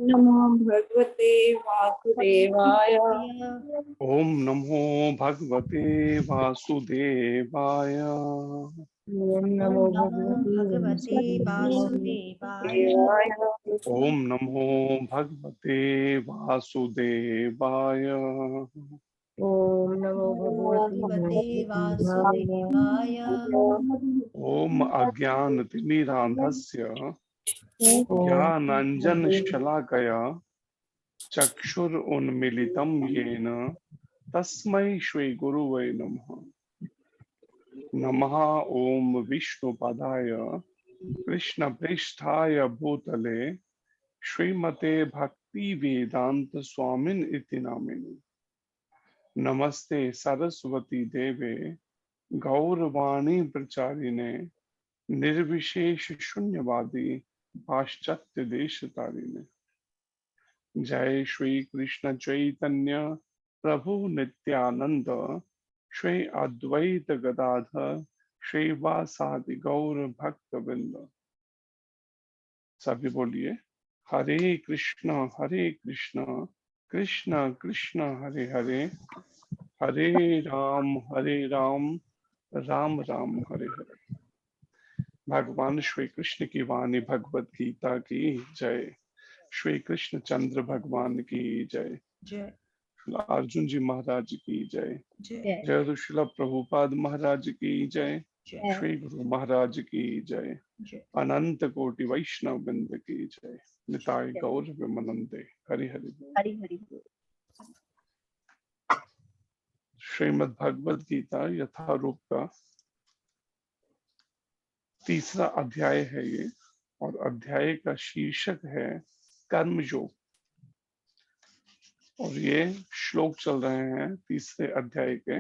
नमो भगवते वासुदेवाय। ओम नमो भगवते वासुदेवाय। ओम नमो भगवते वासुदेवाय। ओम नमो भगवते वासुदेवाय। ओम नमो भगवते वासुदेवाय। ओम अज्ञानतिमिरान्धस्य ज्ञानाञ्जनशलाकया चक्षुरुन्मीलितं येन तस्मै श्री गुरुवे नमः। नमः ओम विष्णुपदाय कृष्णप्रेष्ठाय भूतले श्रीमते भक्ति वेदांत स्वामिन इति नामिने। नमस्ते सरस्वती देवे गौरवाणी प्रचारिणे निर्विशेष शून्यवादी पाश्चात्य देश तारिणे। जय श्री कृष्ण चैतन्य प्रभु नित्यानंद श्री अद्वैत गदाधर श्रीवासादि गौर भक्त वृंद। सभी बोलिए हरे कृष्ण कृष्ण कृष्ण हरे हरे, हरे राम राम राम हरे हरे। भगवान श्री कृष्ण की वाणी भगवत गीता की जय। श्री कृष्ण चंद्र भगवान की जय। जय अर्जुन जी महाराज की जय। जय जय श्रील प्रभुपाद महाराज की जय। जय श्री गुरु महाराज की जय। जय। अनंत कोटि वैष्णव वृंद की जय। निताय गौर विमनंदे। हरि हरि बोल। हरि हरि बोल। श्रीमद् भगवद गीता यथारूप का तीसरा अध्याय है ये, और अध्याय का शीर्षक है कर्मयोग। और ये श्लोक चल रहे हैं तीसरे अध्याय के।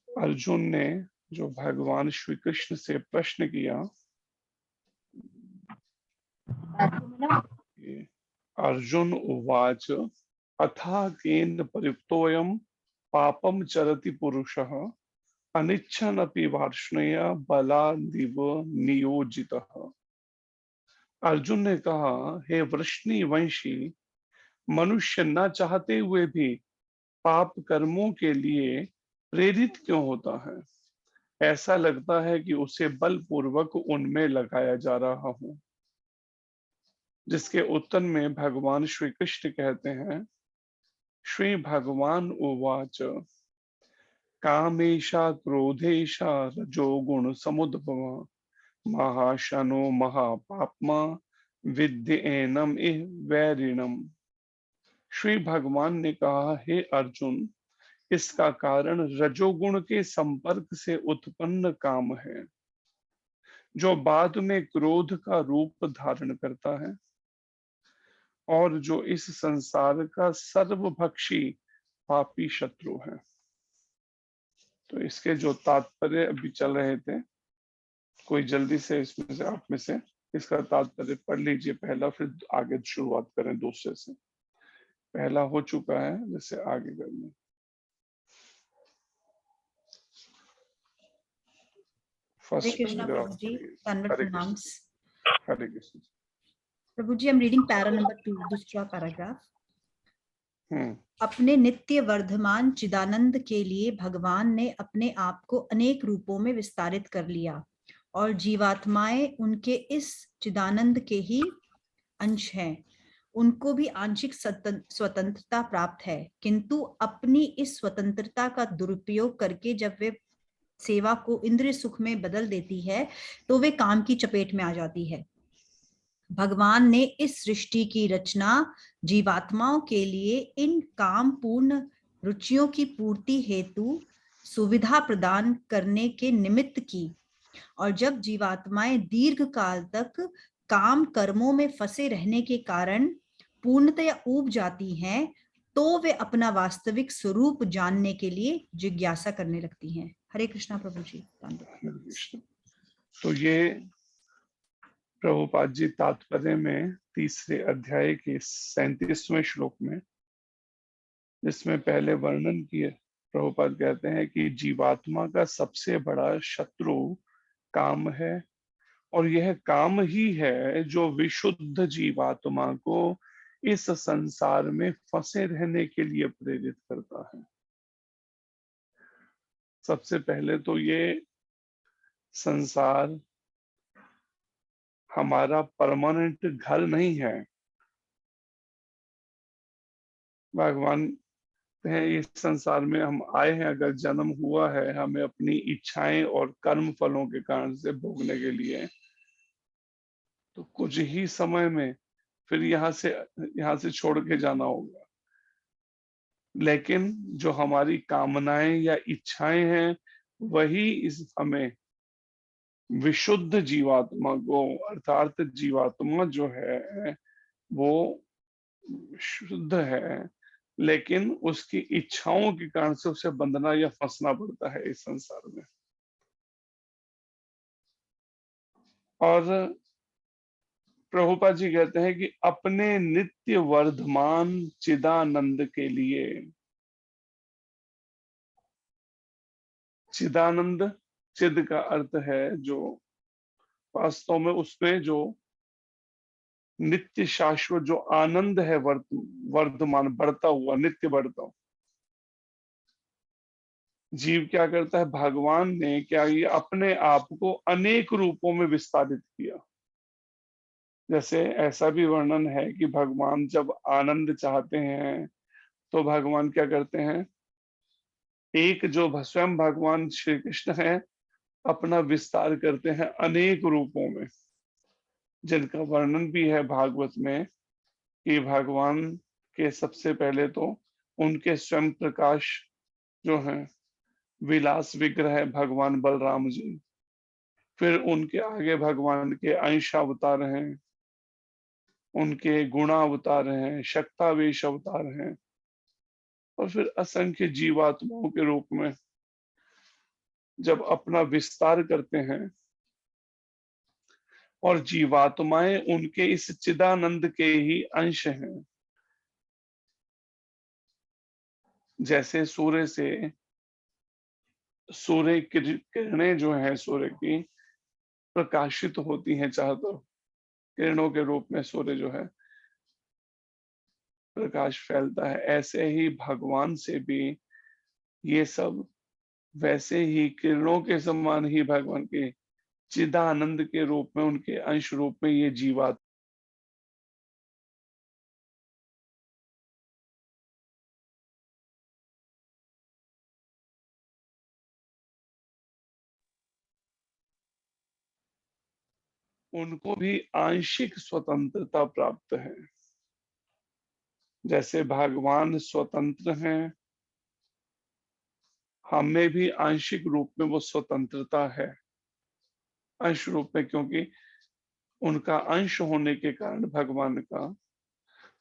अर्जुन ने जो भगवान श्री कृष्ण से प्रश्न किया, अर्जुन उवाच अथा केन परिवृतोऽयं पापं चरति पुरुषः अनिच्छन्नपि वार्ष्णेय बलादिव नियोजितः। अर्जुन ने कहा, हे वृष्णिवंशी, मनुष्य न चाहते हुए भी पाप कर्मों के लिए प्रेरित क्यों होता है? ऐसा लगता है कि उसे बलपूर्वक उनमें लगाया जा रहा हो। जिसके उत्तर में भगवान श्री कृष्ण कहते हैं, श्री भगवान उवाच कामेशा क्रोधेशा रजोगुण समुद्भव महाशनो महापाप्मा विद्येनम इह वैरिणम। श्री भगवान ने कहा, हे अर्जुन, इसका कारण रजोगुण के संपर्क से उत्पन्न काम है, जो बाद में क्रोध का रूप धारण करता है, और जो इस संसार का सर्वभक्षी पापी शत्रु है। तो इसके जो तात्पर्य अभी चल रहे थे, कोई जल्दी से इसमें से आप में से इसका तात्पर्य पढ़ लीजिए पहला, फिर आगे शुरुआत करें दूसरे से। पहला हो चुका है, जैसे आगे करना। हरे फर्स्ट कृष्णा पैराग्राफ प्रभु जी, पढ़िए। धन्यवाद हरे प्रणाम। कृष्ण। हरे कृष्ण। प्रभु जी, I am reading para number 2, दूसरा पैराग्राफ। अपने नित्य वर्धमान चिदानंद के लिए भगवान ने अपने आप को अनेक रूपों में विस्तारित कर लिया, और जीवात्माएं उनके इस चिदानंद के ही अंश हैं। उनको भी आंशिक स्वतंत्रता प्राप्त है, किंतु अपनी इस स्वतंत्रता का दुरुपयोग करके जब वे सेवा को इंद्रिय सुख में बदल देती है, तो वे काम की चपेट में आ जाती है। भगवान ने इस सृष्टि की रचना जीवात्माओं के लिए इन काम पूर्ण रुचियों की पूर्ति हेतु सुविधा प्रदान करने के निमित्त की, और जब जीवात्माएं दीर्घ काल तक काम कर्मों में फंसे रहने के कारण पूर्णतया ऊब जाती हैं, तो वे अपना वास्तविक स्वरूप जानने के लिए जिज्ञासा करने लगती हैं। हरे कृष्णा प्रभु जी। तो ये प्रभुपाद जी तात्पर्य में तीसरे अध्याय के 37वें श्लोक में, जिसमें पहले वर्णन किए, प्रभुपाद कहते हैं कि जीवात्मा का सबसे बड़ा शत्रु काम है, और यह काम ही है जो विशुद्ध जीवात्मा को इस संसार में फंसे रहने के लिए प्रेरित करता है। सबसे पहले तो ये संसार हमारा परमानेंट घर नहीं है। भगवान हैं इस संसार में हम आए हैं, अगर जन्म हुआ है हमें अपनी इच्छाएं और कर्म फलों के कारण से भोगने के लिए, तो कुछ ही समय में फिर यहाँ से छोड़ के जाना होगा। लेकिन जो हमारी कामनाएं या इच्छाएं हैं वही इस हमें विशुद्ध जीवात्मा को, अर्थात जीवात्मा जो है वो शुद्ध है, लेकिन उसकी इच्छाओं के कारण से उसे बंधना या फंसना पड़ता है इस संसार में। और प्रभुपाद जी कहते हैं कि अपने नित्य वर्धमान चिदानंद के लिए, चिदानंद, चिद का अर्थ है जो वास्तव में उसमें जो नित्य शाश्वत जो आनंद है, वर्धमान, बढ़ता हुआ, नित्य बढ़ता हुआ। जीव क्या करता है, भगवान ने क्या ये अपने आप को अनेक रूपों में विस्तारित किया। जैसे ऐसा भी वर्णन है कि भगवान जब आनंद चाहते हैं तो भगवान क्या करते हैं, एक जो स्वयं भगवान श्री कृष्ण है अपना विस्तार करते हैं अनेक रूपों में, जिनका वर्णन भी है भागवत में कि भगवान के सबसे पहले तो उनके स्वयं प्रकाश जो है विलास विग्रह है भगवान बलराम जी, फिर उनके आगे भगवान के अंश अवतार हैं, उनके गुणा अवतार हैं, शक्तावेश अवतार हैं, और फिर असंख्य जीवात्माओं के रूप में जब अपना विस्तार करते हैं, और जीवात्माएं उनके इस चिदानंद के ही अंश हैं। जैसे सूर्य किरणें जो है सूर्य की प्रकाशित होती हैं चारों तरफ, किरणों के रूप में सूर्य जो है प्रकाश फैलता है, ऐसे ही भगवान से भी ये सब वैसे ही किरणों के समान ही भगवान के चिदानंद के रूप में, उनके अंश रूप में ये जीवात्मा उनको भी आंशिक स्वतंत्रता प्राप्त है। जैसे भगवान स्वतंत्र हैं, हमें भी आंशिक रूप में वो स्वतंत्रता है, अंश रूप में, क्योंकि उनका अंश होने के कारण भगवान का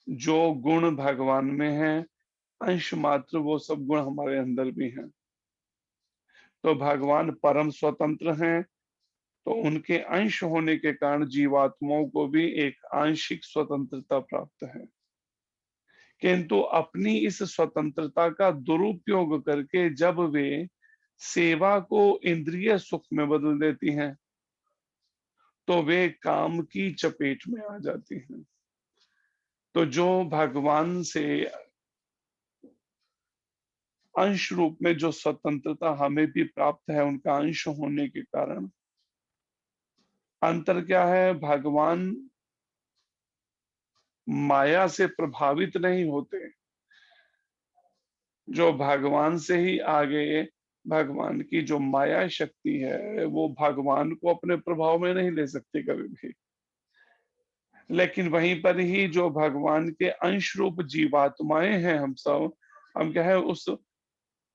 जो गुण भगवान में है अंश मात्र वो सब गुण हमारे अंदर भी हैं। तो भगवान परम स्वतंत्र हैं, तो उनके अंश होने के कारण जीवात्माओं को भी एक आंशिक स्वतंत्रता प्राप्त है, किंतु अपनी इस स्वतंत्रता का दुरुपयोग करके जब वे सेवा को इंद्रिय सुख में बदल देती हैं तो वे काम की चपेट में आ जाती हैं। तो जो भगवान से अंश रूप में जो स्वतंत्रता हमें भी प्राप्त है उनका अंश होने के कारण, अंतर क्या है, भगवान माया से प्रभावित नहीं होते। जो भगवान से ही आगे भगवान की जो माया शक्ति है वो भगवान को अपने प्रभाव में नहीं ले सकती कभी भी। लेकिन वहीं पर ही जो भगवान के अंश रूप जीवात्माएं हैं हम सब, हम क्या है उस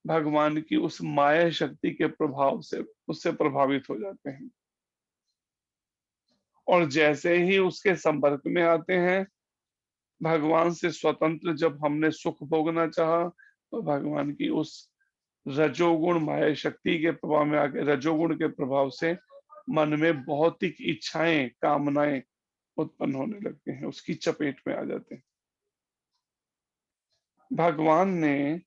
भगवान की उस माया शक्ति के प्रभाव से उससे प्रभावित हो जाते हैं, और जैसे ही उसके संपर्क में आते हैं भगवान से स्वतंत्र, जब हमने सुख भोगना चाहा तो भगवान की उस रजोगुण माया शक्ति के प्रभाव में आके रजोगुण के प्रभाव से मन में भौतिक इच्छाएं, कामनाएं उत्पन्न होने लगते हैं, उसकी चपेट में आ जाते हैं। भगवान ने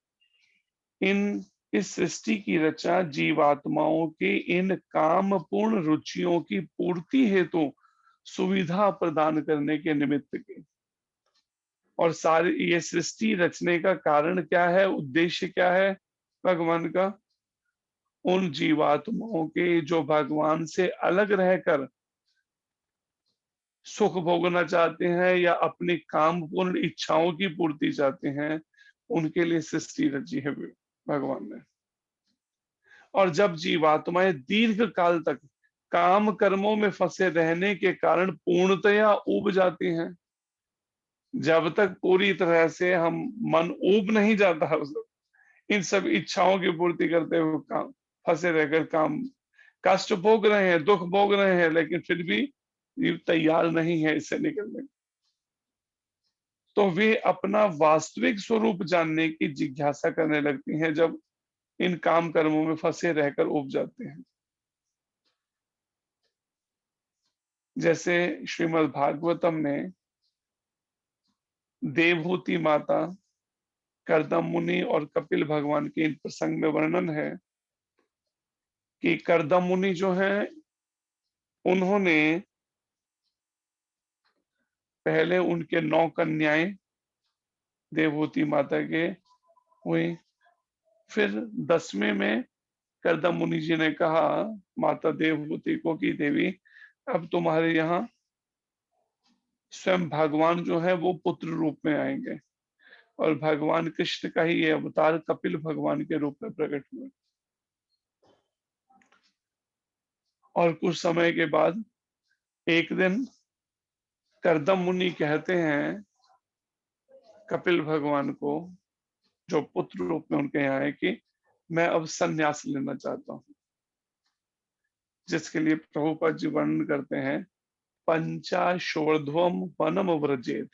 इन इस सृष्टि की रचना जीवात्माओं के इन कामपूर्ण रुचियों की पूर्ति हेतु सुविधा प्रदान करने के निमित्त की। और सारी ये सृष्टि रचने का कारण क्या है, उद्देश्य क्या है भगवान का? उन जीवात्माओं के जो भगवान से अलग रहकर सुख भोगना चाहते हैं या अपनी कामपूर्ण इच्छाओं की पूर्ति चाहते हैं, उनके लिए सृष्टि रची है भगवान ने। और जब जीवात्माएं दीर्घ काल तक काम कर्मों में फंसे रहने के कारण पूर्णतया ऊब जाती हैं, जब तक पूरी तरह से हम मन ऊब नहीं जाता इन सब इच्छाओं की पूर्ति करते हुए काम फंसे रहकर काम कष्ट भोग रहे हैं, दुख भोग रहे हैं, लेकिन फिर भी ये तैयार नहीं है इससे निकलने, तो वे अपना वास्तविक स्वरूप जानने की जिज्ञासा करने लगती हैं जब इन काम कर्मों में फंसे रहकर उब जाते हैं। जैसे श्रीमद् भागवतम में देवहूति माता, कर्दम मुनि और कपिल भगवान के इन प्रसंग में वर्णन है कि कर्दम मुनि जो है उन्होंने पहले उनके 9 कन्याएं देवहूति माता के हुई, फिर 10वें में कर्दम मुनि जी ने कहा माता देवहूति को कि देवी अब तुम्हारे यहाँ स्वयं भगवान जो है वो पुत्र रूप में आएंगे, और भगवान कृष्ण का ही ये अवतार कपिल भगवान के रूप में प्रकट हुए। और कुछ समय के बाद एक दिन कर्दम मुनि कहते हैं कपिल भगवान को, जो पुत्र रूप में उनके यहाँ है, कि मैं अब संन्यास लेना चाहता हूं, जिसके लिए प्रभुपाद जी वर्णन करते हैं 50 वनम व्रजेत।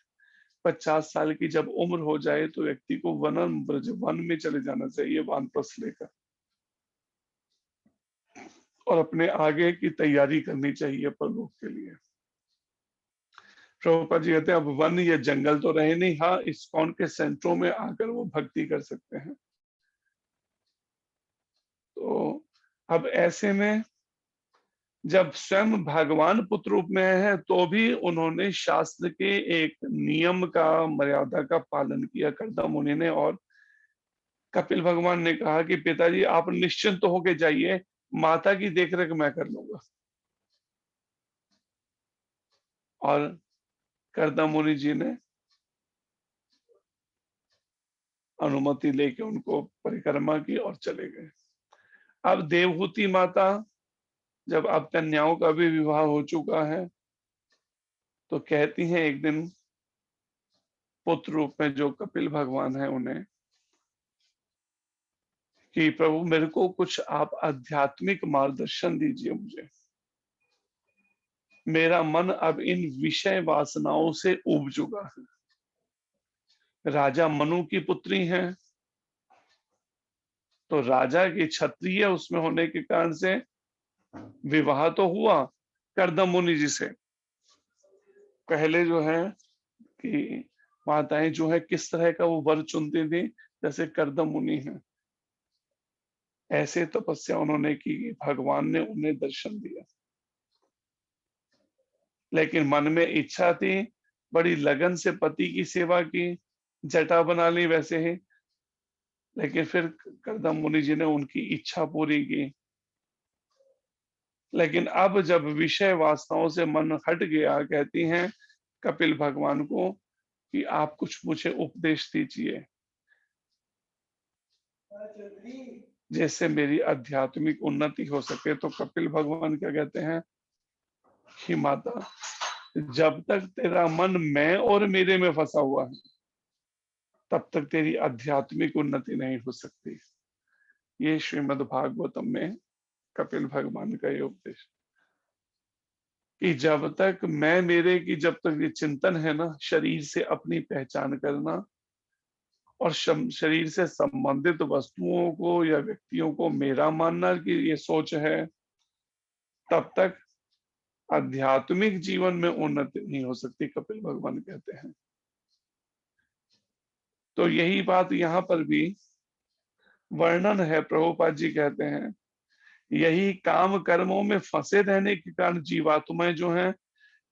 50 साल की जब उम्र हो जाए तो व्यक्ति को वन में चले जाना चाहिए, वानप्रस्थ लेकर, और अपने आगे की तैयारी करनी चाहिए परलोक के लिए। प्रभुपाद जी कहते हैं अब वन या जंगल तो रहे नहीं, हाँ इस्कॉन के सेंटरों में आकर वो भक्ति कर सकते हैं। तो अब ऐसे में जब स्वयं भगवान पुत्र रूप में है तो भी उन्होंने शास्त्र के एक नियम का, मर्यादा का पालन किया कर्दम मुनि ने, और कपिल भगवान ने कहा कि पिताजी आप निश्चिंत तो होके जाइए, माता की देखरेख मैं कर लूंगा। और कर्दम मुनि जी ने अनुमति लेके उनको परिक्रमा की और चले गए। अब देवहूति माता, जब अब कन्याओं का भी विवाह हो चुका है, तो कहती हैं एक दिन पुत्र रूप में जो कपिल भगवान है उन्हें कि प्रभु मेरे को कुछ आप आध्यात्मिक मार्गदर्शन दीजिए मुझे, मेरा मन अब इन विषय वासनाओं से उब चुका है। राजा मनु की पुत्री हैं, तो राजा की क्षत्रिय उसमें होने के कारण से विवाह तो हुआ कर्दम मुनि जी से। पहले जो है कि माताएं जो है किस तरह का वो वर चुनती थी, जैसे कर्दम मुनि है ऐसे तपस्या उन्होंने की, भगवान ने उन्हें दर्शन दिया। लेकिन मन में इच्छा थी, बड़ी लगन से पति की सेवा की, जटा बना ली वैसे ही, लेकिन फिर कर्दम मुनि जी ने उनकी इच्छा पूरी की। लेकिन अब जब विषय वासनाओं से मन हट गया, कहती हैं कपिल भगवान को कि आप कुछ मुझे उपदेश दीजिए जैसे मेरी आध्यात्मिक उन्नति हो सके। तो कपिल भगवान क्या कहते हैं कि माता जब तक तेरा मन मैं और मेरे में फंसा हुआ है तब तक तेरी आध्यात्मिक उन्नति नहीं हो सकती। ये श्रीमद् भागवतम में कपिल भगवान का ये उपदेश कि जब तक मैं मेरे की जब तक ये चिंतन है ना, शरीर से अपनी पहचान करना और शरीर से संबंधित वस्तुओं को या व्यक्तियों को मेरा मानना कि ये सोच है, तब तक आध्यात्मिक जीवन में उन्नति नहीं हो सकती, कपिल भगवान कहते हैं। तो यही बात यहाँ पर भी वर्णन है। प्रभुपाद जी कहते हैं यही काम कर्मों में फंसे रहने के कारण जीवात्माएं जो हैं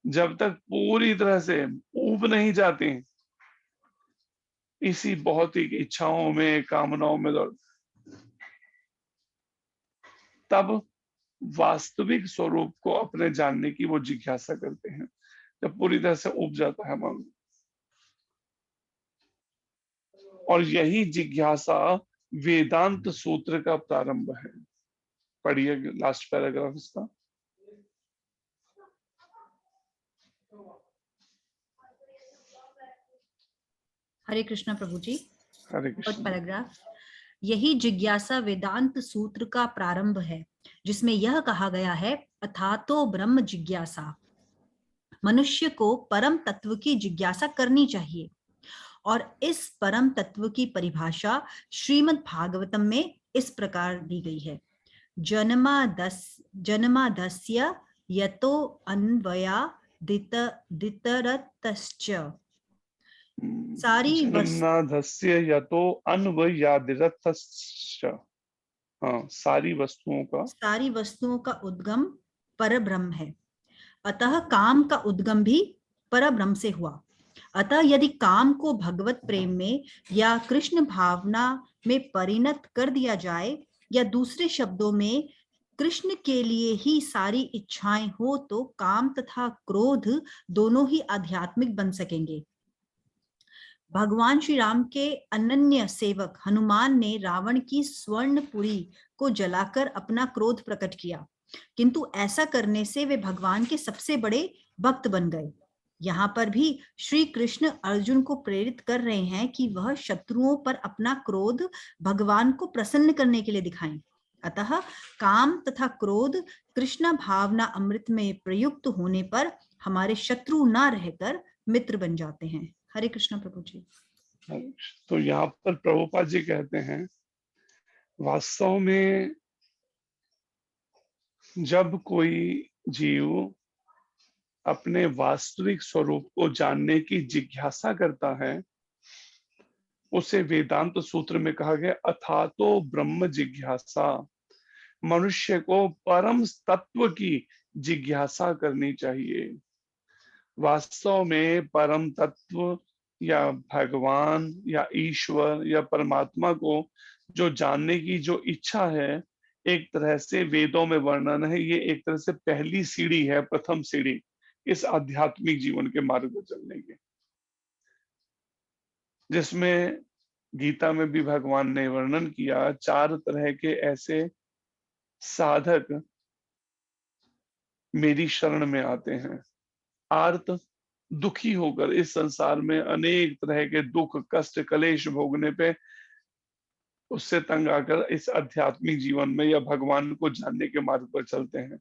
जब तक पूरी तरह से ऊब नहीं जाती, इसी भौतिक इच्छाओं में, कामनाओं में तब वास्तविक स्वरूप को अपने जानने की वो जिज्ञासा करते हैं, जब पूरी तरह से उब जाता है मन। और यही जिज्ञासा वेदांत सूत्र का प्रारंभ है। पढ़िए लास्ट पैराग्राफ इसका। हरे कृष्णा प्रभु जी। हरे और कृष्ण। पैराग्राफ, यही जिज्ञासा वेदांत सूत्र का प्रारंभ है, जिसमें यह कहा गया है, अथातो ब्रह्म जिज्ञासा। मनुष्य को परम तत्व की जिज्ञासा करनी चाहिए, और इस परम तत्व की परिभाषा श्रीमद् भागवतम में इस प्रकार दी गई है, जन्मादस्य यतो अन्वयादितरतश्च। सारी जन्नाधस्य यतो अन्वयादिरतश्च। हाँ, सारी वस्तुओं का उद्गम परब्रह्म है, अतः काम का उद्गम भी परब्रह्म से हुआ। अतः यदि काम को भगवत प्रेम में या कृष्ण भावना में परिणत कर दिया जाए, या दूसरे शब्दों में कृष्ण के लिए ही सारी इच्छाएं हो, तो काम तथा क्रोध दोनों ही आध्यात्मिक बन सकेंगे। भगवान श्री राम के अनन्य सेवक हनुमान ने रावण की स्वर्णपुरी को जलाकर अपना क्रोध प्रकट किया, किंतु ऐसा करने से वे भगवान के सबसे बड़े भक्त बन गए। यहाँ पर भी श्री कृष्ण अर्जुन को प्रेरित कर रहे हैं कि वह शत्रुओं पर अपना क्रोध भगवान को प्रसन्न करने के लिए दिखाएं। अतः काम तथा क्रोध कृष्ण भावना अमृत में प्रयुक्त होने पर हमारे शत्रु ना रहकर मित्र बन जाते हैं। हरे कृष्ण प्रभु जी। तो यहाँ पर प्रभुपाद जी कहते हैं वास्तव में जब कोई जीव अपने वास्तविक स्वरूप को जानने की जिज्ञासा करता है, उसे वेदांत सूत्र में कहा गया अथातो ब्रह्म जिज्ञासा। मनुष्य को परम तत्व की जिज्ञासा करनी चाहिए। वास्तव में परम तत्व या भगवान या ईश्वर या परमात्मा को जो जानने की जो इच्छा है, एक तरह से वेदों में वर्णन है, ये एक तरह से पहली सीढ़ी है, प्रथम सीढ़ी इस आध्यात्मिक जीवन के मार्ग पर चलने की, जिसमें गीता में भी भगवान ने वर्णन किया 4 तरह के ऐसे साधक मेरी शरण में आते हैं। आर्त, दुखी होकर इस संसार में अनेक तरह के दुख कष्ट कलेश भोगने पे उससे तंग आकर इस आध्यात्मिक जीवन में या भगवान को जानने के मार्ग पर चलते हैं।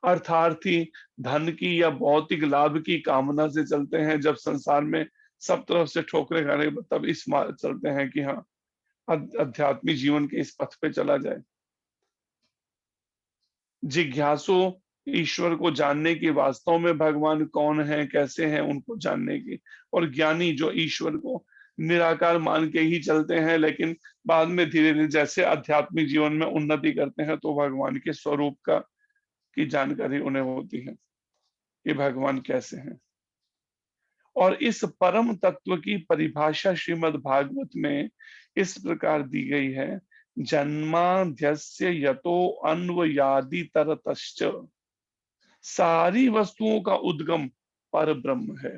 अर्थार्थी धन की या भौतिक लाभ की कामना से चलते हैं, जब संसार में सब तरफ से ठोकरें खाने तब इस मार्ग चलते हैं कि हाँ आध्यात्मिक जीवन के इस पथ पे चला जाए। जिज्ञासु ईश्वर को जानने की, वास्तव में भगवान कौन है कैसे हैं उनको जानने की, और ज्ञानी जो ईश्वर को निराकार मान के ही चलते हैं, लेकिन बाद में धीरे धीरे जैसे आध्यात्मिक जीवन में उन्नति करते हैं तो भगवान के स्वरूप की जानकारी उन्हें होती है कि भगवान कैसे हैं। और इस परम तत्व की परिभाषा श्रीमद् भागवत में इस प्रकार दी गई है, जन्माद्यस्य यतो अन्वयादितरतश्च। सारी वस्तुओं का उद्गम पर ब्रह्म है,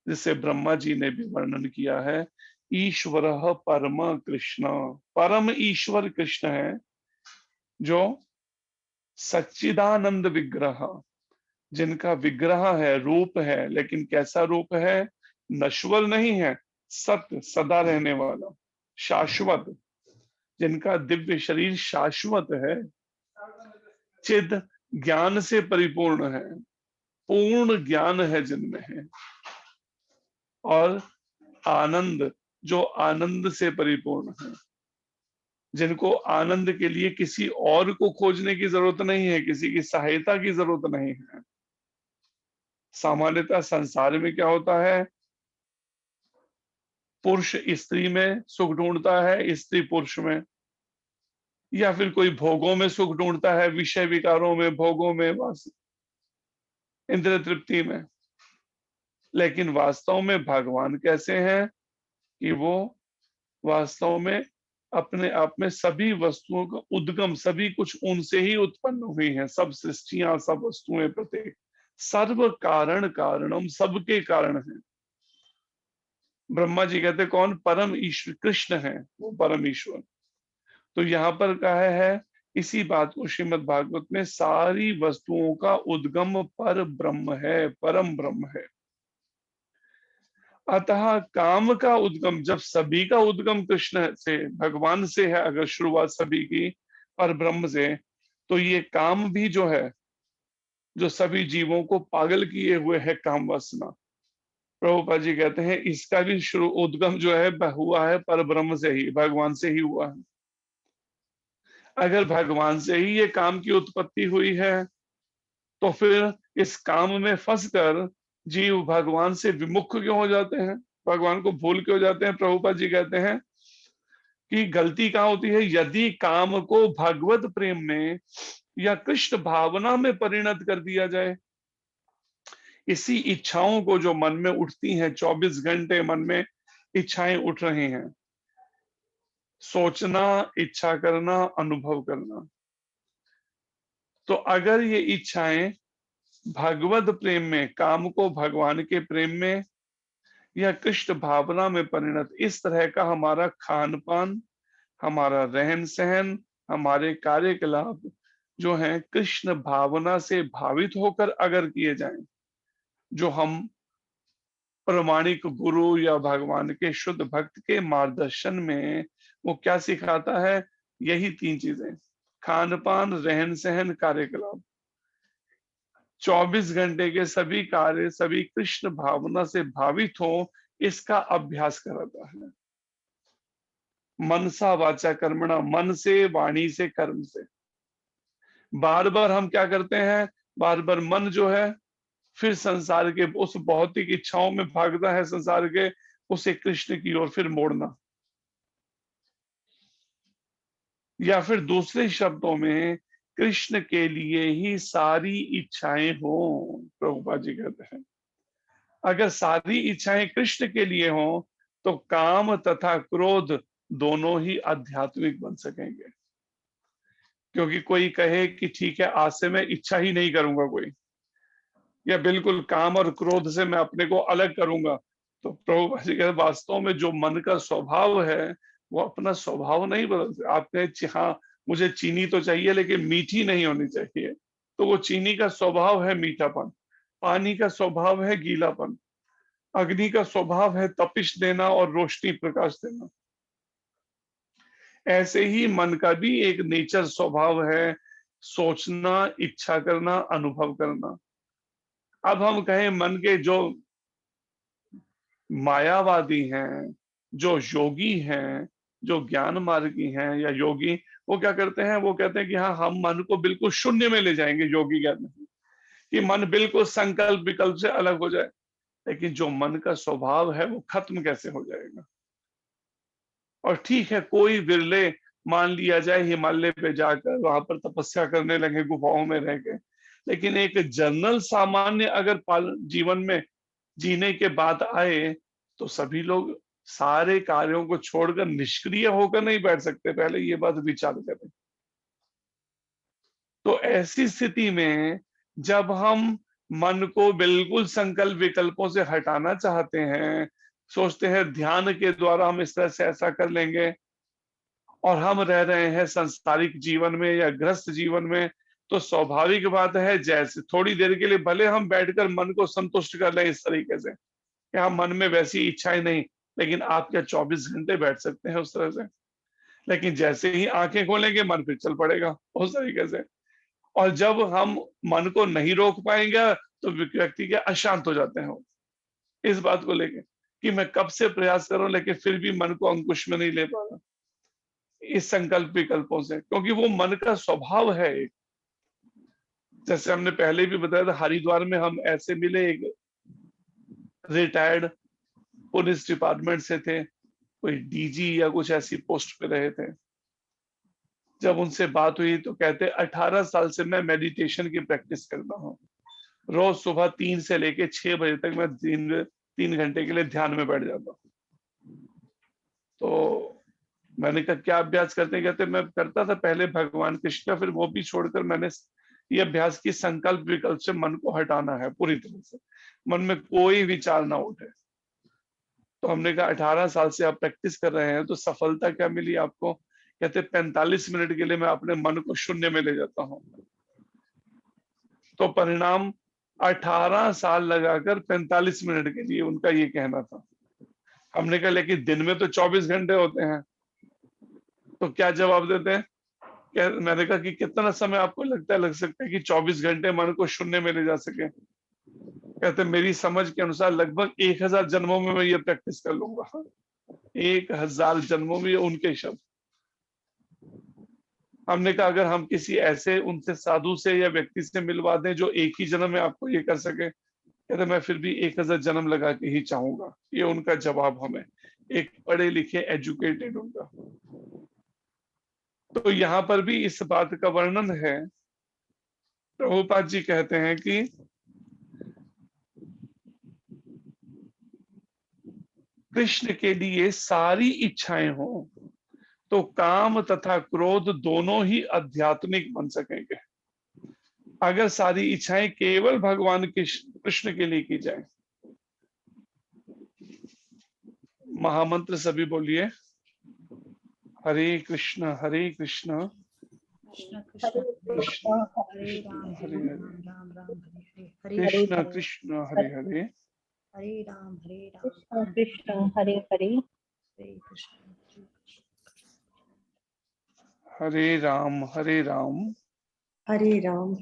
जिसे ब्रह्मा जी ने भी वर्णन किया है। ईश्वर परम कृष्ण, परम ईश्वर कृष्ण है, जो सच्चिदानंद विग्रह, जिनका विग्रह है, रूप है, लेकिन कैसा रूप है? नश्वर नहीं है, सत्य सदा रहने वाला, शाश्वत, जिनका दिव्य शरीर शाश्वत है, चिद ज्ञान से परिपूर्ण है, पूर्ण ज्ञान है जिनमें है, और आनंद जो आनंद से परिपूर्ण है, जिनको आनंद के लिए किसी और को खोजने की जरूरत नहीं है, किसी की सहायता की जरूरत नहीं है। सामान्यतः संसार में क्या होता है, पुरुष स्त्री में सुख ढूंढता है, स्त्री पुरुष में, या फिर कोई भोगों में सुख ढूंढता है, विषय विकारों में, भोगों में, इंद्रिय तृप्ति में। लेकिन वास्तव में भगवान कैसे हैं कि वो वास्तव में अपने आप में सभी वस्तुओं का उद्गम, सभी कुछ उनसे ही उत्पन्न हुई हैं। सब सृष्टियां, सब वस्तुएं, प्रत्येक, सर्व कारण कारणम, सबके कारण है। ब्रह्मा जी कहते कौन? परम ईश्वर कृष्ण है, वो परम ईश्वर। तो यहाँ पर कहा है इसी बात को श्रीमद् भागवत में, सारी वस्तुओं का उद्गम पर ब्रह्म है, परम ब्रह्म है। अतः काम का उद्गम, जब सभी का उद्गम कृष्ण से, भगवान से है, अगर शुरुआत सभी की पर ब्रह्म से, तो ये काम भी जो है, जो सभी जीवों को पागल किए हुए है काम वासना, प्रभुपाद जी कहते हैं इसका भी शुरू उद्गम जो है हुआ है पर ब्रह्म से ही, भगवान से ही हुआ है। अगर भगवान से ही ये काम की उत्पत्ति हुई है, तो फिर इस काम में फंसकर जीव भगवान से विमुख क्यों हो जाते हैं, भगवान को भूल क्यों जाते हैं? प्रभुपाद जी कहते हैं कि गलती कहाँ होती है? यदि काम को भगवत प्रेम में या कृष्ण भावना में परिणत कर दिया जाए, इसी इच्छाओं को जो मन में उठती हैं, 24 घंटे मन में इच्छाएं उठ रही हैं, सोचना, इच्छा करना, अनुभव करना, तो अगर ये इच्छाएं भगवत प्रेम में, काम को भगवान के प्रेम में या कृष्ण भावना में परिणत, इस तरह का हमारा खान पान, हमारा रहन सहन, हमारे कार्यकलाप जो हैं कृष्ण भावना से भावित होकर अगर किए जाएं, जो हम प्रमाणिक गुरु या भगवान के शुद्ध भक्त के मार्गदर्शन में वो क्या सिखाता है? यही 3 चीजें, खान पान, रहन सहन, कार्यकलाप, 24 घंटे के सभी कार्य सभी कृष्ण भावना से भावित हो, इसका अभ्यास कराता है। मनसा वाचा कर्मणा, मन से, वाणी से, कर्म से। बार बार हम क्या करते हैं? बार बार मन जो है फिर संसार के उस भौतिक इच्छाओं में भागता है, संसार के, उसे कृष्ण की ओर फिर मोड़ना, या फिर दूसरे शब्दों में कृष्ण के लिए ही सारी इच्छाएं हो। प्रभुपाद जी कहते हैं अगर सारी इच्छाएं कृष्ण के लिए हो, तो काम तथा क्रोध दोनों ही आध्यात्मिक बन सकेंगे। क्योंकि कोई कहे कि ठीक है आज से मैं इच्छा ही नहीं करूंगा कोई, या बिल्कुल काम और क्रोध से मैं अपने को अलग करूंगा, तो प्रभुपाद जी कहते वास्तव में जो मन का स्वभाव है वो अपना स्वभाव नहीं बदलते। आप कहे हाँ मुझे चीनी तो चाहिए लेकिन मीठी नहीं होनी चाहिए, तो वो चीनी का स्वभाव है मीठापन, पानी का स्वभाव है गीलापन, अग्नि का स्वभाव है तपिश देना और रोशनी प्रकाश देना। ऐसे ही मन का भी एक नेचर स्वभाव है, सोचना, इच्छा करना, अनुभव करना। अब हम कहें मन के जो मायावादी हैं, जो योगी हैं, जो ज्ञान मार्गी हैं या योगी, वो क्या करते हैं? वो कहते हैं कि हाँ हम मन को बिल्कुल शून्य में ले जाएंगे, योगी कहते हैं कि मन बिल्कुल संकल्प विकल्प से अलग हो जाए। लेकिन जो मन का स्वभाव है वो खत्म कैसे हो जाएगा? और ठीक है कोई विरले, मान लिया जाए हिमालय पे जाकर वहां पर तपस्या करने लगे गुफाओं में रह के, लेकिन एक जनरल सामान्य अगर जीवन में जीने के बाद आए, तो सभी लोग सारे कार्यों को छोड़कर निष्क्रिय होकर नहीं बैठ सकते, पहले ये बात विचार करें। तो ऐसी स्थिति में जब हम मन को बिल्कुल संकल्प विकल्पों से हटाना चाहते हैं, सोचते हैं ध्यान के द्वारा हम इस तरह से ऐसा कर लेंगे, और हम रह रहे हैं सांसारिक जीवन में या गृहस्थ जीवन में, तो स्वाभाविक बात है जैसे थोड़ी देर के लिए भले हम बैठकर मन को संतुष्ट कर लें इस तरीके से कि हाँ मन में वैसी इच्छाएं नहीं, लेकिन आप क्या 24 घंटे बैठ सकते हैं उस तरह से? लेकिन जैसे ही आंखें खोलेंगे मन फिर चल पड़ेगा उस तरीके से, और जब हम मन को नहीं रोक पाएंगे तो व्यक्ति के अशांत हो जाते हैं इस बात को लेके कि मैं कब से प्रयास कर रहा हूं लेकिन फिर भी मन को अंकुश में नहीं ले पा रहा इस संकल्प विकल्पों से, क्योंकि वो मन का स्वभाव है एक। जैसे हमने पहले भी बताया था, हरिद्वार में हम ऐसे मिले एक रिटायर्ड पुलिस डिपार्टमेंट से थे, कोई डीजी या कुछ ऐसी पोस्ट पे रहे थे। जब उनसे बात हुई तो कहते 18 साल से मैं मेडिटेशन की प्रैक्टिस करता हूँ। रोज सुबह 3 से लेके 6 बजे तक मैं 3 घंटे के लिए ध्यान में बैठ जाता हूँ। तो मैंने कहा क्या अभ्यास करते हैं? कहते मैं करता था पहले भगवान कृष्ण का, फिर वो भी छोड़कर मैंने ये अभ्यास की संकल्प विकल्प से मन को हटाना है पूरी तरह से, मन में कोई विचार ना उठे। तो हमने कहा 18 साल से आप प्रैक्टिस कर रहे हैं तो सफलता क्या मिली आपको? कहते 45 मिनट के लिए मैं अपने मन को शून्य में ले जाता हूँ। तो परिणाम 18 साल लगाकर 45 मिनट के लिए, उनका ये कहना था। हमने कहा लेकिन दिन में तो 24 घंटे होते हैं, तो क्या जवाब देते हैं? मैंने कहा कि कितना समय आपको लग सकता है कि 24 घंटे मन को शून्य में ले जा सके? कहते मेरी समझ के अनुसार लगभग 1000 जन्मों में मैं ये प्रैक्टिस कर लूंगा। 1000 जन्मों में, ये उनके शब्द। हमने कहा अगर हम किसी ऐसे उनसे साधु से या व्यक्ति से मिलवा दें जो एक ही जन्म में आपको ये कर सके, कहते मैं फिर भी 1000 जन्म लगा के ही चाहूंगा। ये उनका जवाब हमें, एक पढ़े लिखे एजुकेटेड उनका। तो यहाँ पर भी इस बात का वर्णन है। प्रभुपाद जी कहते हैं कि कृष्ण के लिए सारी इच्छाएं हो तो काम तथा क्रोध दोनों ही आध्यात्मिक बन सकेंगे। अगर सारी इच्छाएं केवल भगवान कृष्ण के लिए की जाए। महामंत्र सभी बोलिए, हरे कृष्ण कृष्ण कृष्ण कृष्ण कृष्ण हरे राम हरे हरे, राम राम हरे हरे, कृष्ण कृष्ण हरे हरे, हरे राम कृष्ण कृष्ण हरे हरे, हरे कृष्ण हरे राम हरे राम हरे राम,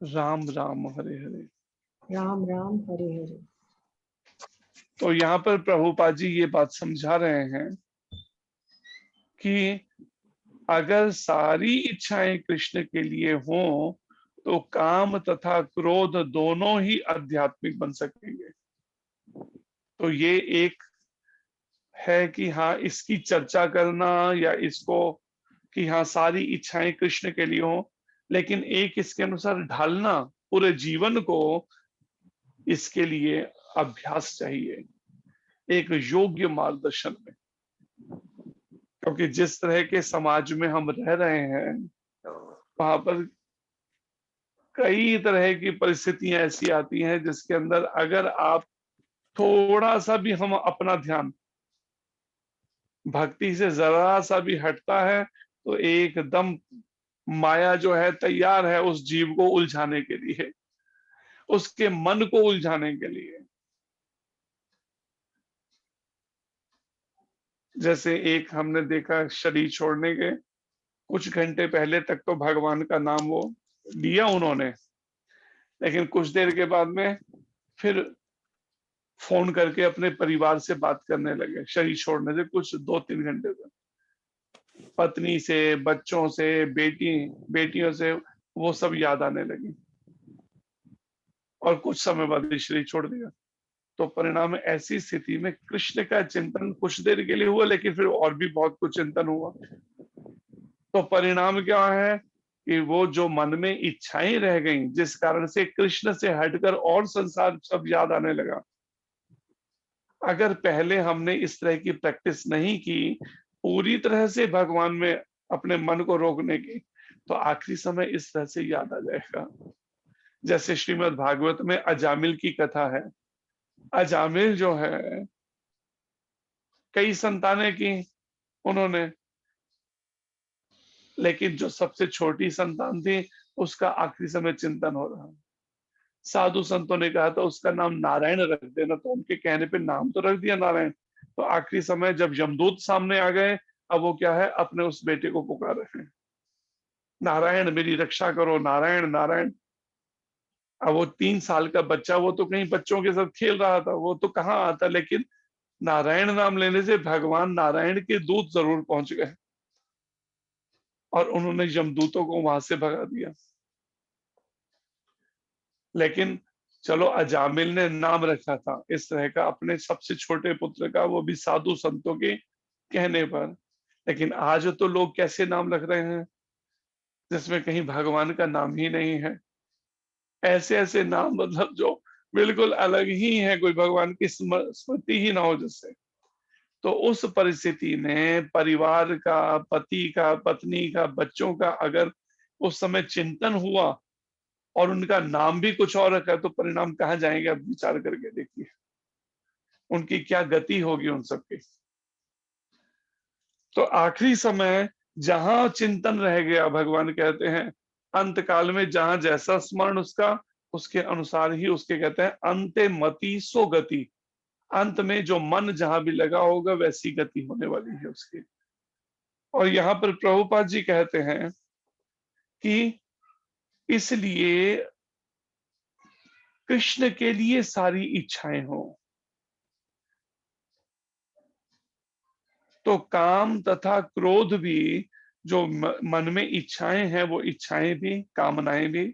राम राम हरे हरे। राम राम हरे हरे। तो यहाँ पर प्रभुपाद जी ये बात समझा रहे हैं कि अगर सारी इच्छाएं कृष्ण के लिए हों तो काम तथा क्रोध दोनों ही आध्यात्मिक बन सकेंगे। तो ये एक है कि हाँ, इसकी चर्चा करना या इसको कि हाँ सारी इच्छाएं कृष्ण के लिए हो, लेकिन एक इसके अनुसार ढालना पूरे जीवन को, इसके लिए अभ्यास चाहिए, एक योग्य मार्गदर्शन में। क्योंकि जिस तरह के समाज में हम रह रहे हैं वहां पर कई तरह की परिस्थितियां ऐसी आती हैं जिसके अंदर अगर आप थोड़ा सा भी हम अपना ध्यान भक्ति से जरा सा भी हटता है तो एकदम माया जो है तैयार है उस जीव को उलझाने के लिए, उसके मन को उलझाने के लिए। जैसे एक हमने देखा शरीर छोड़ने के कुछ घंटे पहले तक तो भगवान का नाम वो लिया उन्होंने, लेकिन कुछ देर के बाद में फिर फोन करके अपने परिवार से बात करने लगे शरीर छोड़ने से कुछ 2-3 घंटे तक। पत्नी से, बच्चों से, बेटियों से वो सब याद आने लगी और कुछ समय बाद शरीर छोड़ दिया। तो परिणाम ऐसी स्थिति में कृष्ण का चिंतन कुछ देर के लिए हुआ, लेकिन फिर और भी बहुत कुछ चिंतन हुआ। तो परिणाम क्या है कि वो जो मन में इच्छाएं रह गई जिस कारण से कृष्ण से हटकर और संसार सब याद आने लगा। अगर पहले हमने इस तरह की प्रैक्टिस नहीं की पूरी तरह से भगवान में अपने मन को रोकने की, तो आखिरी समय इस तरह से याद आ जाएगा। जैसे श्रीमद् भागवत में अजामिल की कथा है। अजामिल जो है कई संतानें की उन्होंने, लेकिन जो सबसे छोटी संतान थी उसका आखिरी समय चिंतन हो रहा। साधु संतों ने कहा था उसका नाम नारायण रख देना, तो उनके कहने पे नाम तो रख दिया नारायण। तो आखिरी समय जब यमदूत सामने आ गए, अब वो क्या है अपने उस बेटे को पुकार रहे हैं, नारायण मेरी रक्षा करो, नारायण नारायण। अब वो 3 साल का बच्चा, वो तो कहीं बच्चों के साथ खेल रहा था, वो तो कहाँ आता, लेकिन नारायण नाम लेने से भगवान नारायण के दूत जरूर पहुंच गए और उन्होंने यमदूतों को वहां से भगा दिया। लेकिन चलो अजामिल ने नाम रखा था इस तरह का अपने सबसे छोटे पुत्र का, वो भी साधु संतों के कहने पर। लेकिन आज तो लोग कैसे नाम रख रहे हैं जिसमें कहीं भगवान का नाम ही नहीं है। ऐसे ऐसे नाम मतलब जो बिल्कुल अलग ही है, कोई भगवान की स्मृति ही ना हो जिससे। तो उस परिस्थिति में परिवार का, पति का, पत्नी का, बच्चों का अगर उस समय चिंतन हुआ और उनका नाम भी कुछ और रखा, तो परिणाम कहाँ जाएंगे, अब विचार करके देखिए उनकी क्या गति होगी उन सबकी। तो आखिरी समय जहां चिंतन रह गया, भगवान कहते हैं अंत काल में जहां जैसा स्मरण उसका, उसके अनुसार ही उसके कहते हैं अंते मति सो गति। अंत में जो मन जहां भी लगा होगा वैसी गति होने वाली है उसकी। और यहाँ पर प्रभुपाद जी कहते हैं कि इसलिए कृष्ण के लिए सारी इच्छाएं हो, तो काम तथा क्रोध भी, जो मन में इच्छाएं हैं वो इच्छाएं भी, कामनाएं भी,